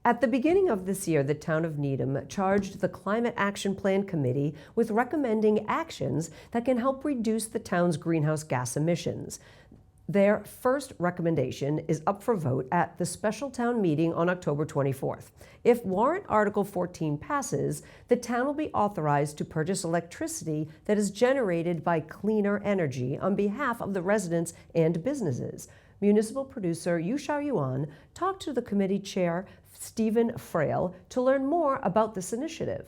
At the beginning of this year, the town of Needham charged the Climate Action Plan Committee with recommending actions that can help reduce the town's greenhouse gas emissions. Their first recommendation is up for vote at the special town meeting on October 24th. If warrant Article 14 passes, the town will be authorized to purchase electricity that is generated by cleaner energy on behalf of the residents and businesses. Municipal producer Yushar Yuan talked to the committee chair, Stephen Frail, to learn more about this initiative.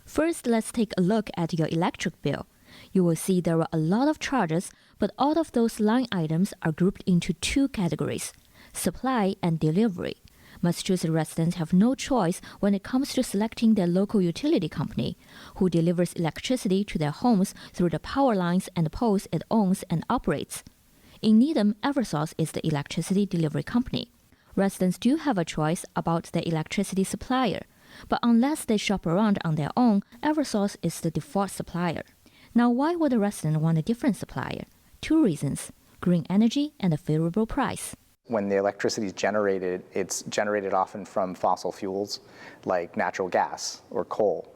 First, let's take a look at your electric bill. You will see there are a lot of charges, but all of those line items are grouped into two categories: supply and delivery. Massachusetts residents have no choice when it comes to selecting their local utility company, who delivers electricity to their homes through the power lines and poles it owns and operates. In Needham, Eversource is the electricity delivery company. Residents do have a choice about their electricity supplier, but unless they shop around on their own, Eversource is the default supplier. Now, why would a resident want a different supplier? Two reasons: green energy and a favorable price. When the electricity is generated, it's generated often from fossil fuels like natural gas or coal.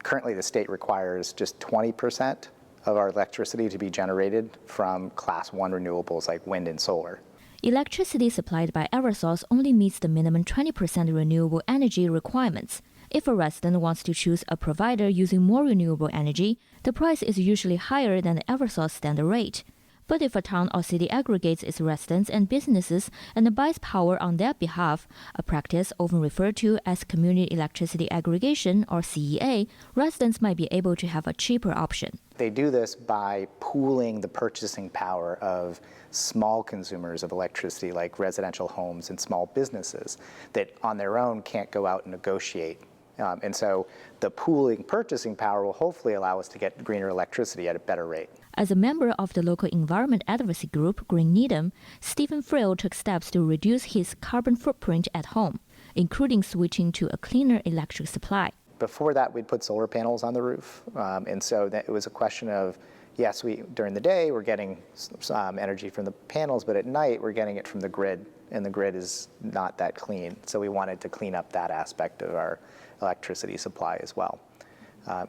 Currently, the state requires just 20% of our electricity to be generated from Class 1 renewables like wind and solar. Electricity supplied by Eversource only meets the minimum 20% renewable energy requirements. If a resident wants to choose a provider using more renewable energy, the price is usually higher than the Eversource standard rate. But if a town or city aggregates its residents and businesses and buys power on their behalf, a practice often referred to as community electricity aggregation or CEA, residents might be able to have a cheaper option. They do this by pooling the purchasing power of small consumers of electricity like residential homes and small businesses that on their own can't go out and negotiate. And so the pooling purchasing power will hopefully allow us to get greener electricity at a better rate. As a member of the local environment advocacy group, Green Needham, Stephen Frail took steps to reduce his carbon footprint at home, including switching to a cleaner electric supply. Before that, we'd put solar panels on the roof. And so that it was a question of, yes, during the day, we're getting energy from the panels, but at night, we're getting it from the grid, and the grid is not that clean. So we wanted to clean up that aspect of our electricity supply as well.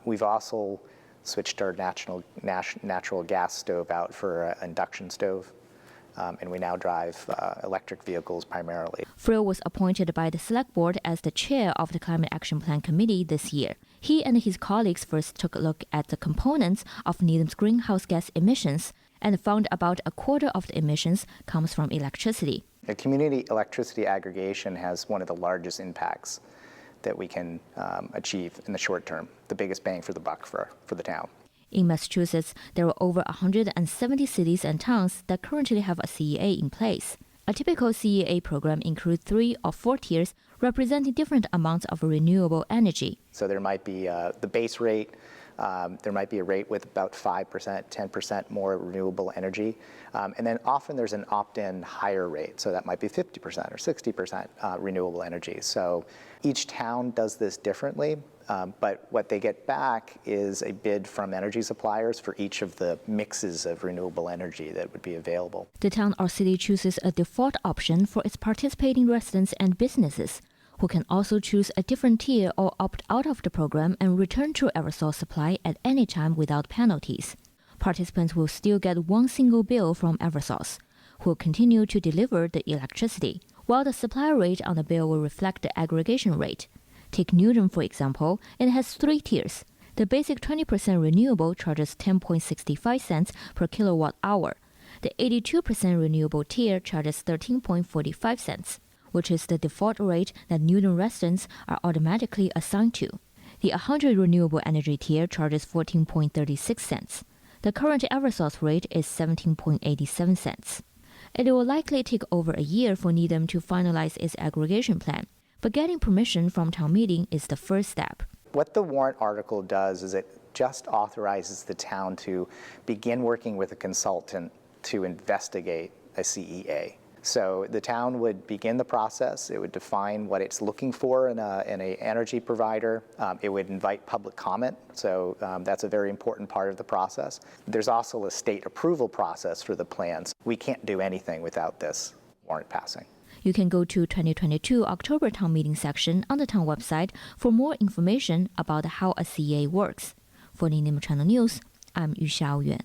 We've also switched our natural gas stove out for an induction stove, and we now drive electric vehicles primarily. Frail was appointed by the Select Board as the chair of the Climate Action Plan Committee this year. He and his colleagues first took a look at the components of Needham's greenhouse gas emissions and found about a quarter of the emissions comes from electricity. The community electricity aggregation has one of the largest impacts that we can achieve in the short term, the biggest bang for the buck for the town. In Massachusetts, there are over 170 cities and towns that currently have a CEA in place. A typical CEA program includes 3 or 4 tiers representing different amounts of renewable energy. So there might be the base rate, there might be a rate with about 5%, 10% more renewable energy. And then often there's an opt-in higher rate, so that might be 50% or 60% renewable energy. So each town does this differently, but what they get back is a bid from energy suppliers for each of the mixes of renewable energy that would be available. The town or city chooses a default option for its participating residents and businesses, who can also choose a different tier or opt out of the program and return to Eversource supply at any time without penalties. Participants will still get one single bill from Eversource, who will continue to deliver the electricity, while the supply rate on the bill will reflect the aggregation rate. Take Needham, for example, it has 3 tiers. The basic 20% renewable charges 10.65 cents per kilowatt hour. The 82% renewable tier charges 13.45 cents, which is the default rate that Needham residents are automatically assigned to. The 100 renewable energy tier charges 14.36 cents. The current Eversource rate is 17.87 cents. It will likely take over a year for Needham to finalize its aggregation plan, but getting permission from town meeting is the first step. What the warrant article does is it just authorizes the town to begin working with a consultant to investigate a CEA. So the town would begin the process. It would define what it's looking for in an energy provider. It would invite public comment. So that's a very important part of the process. There's also a state approval process for the plans. We can't do anything without this warrant passing. You can go to 2022 October Town Meeting section on the town website for more information about how a CA works. For Needham Channel News, I'm Yu Xiaoyuan.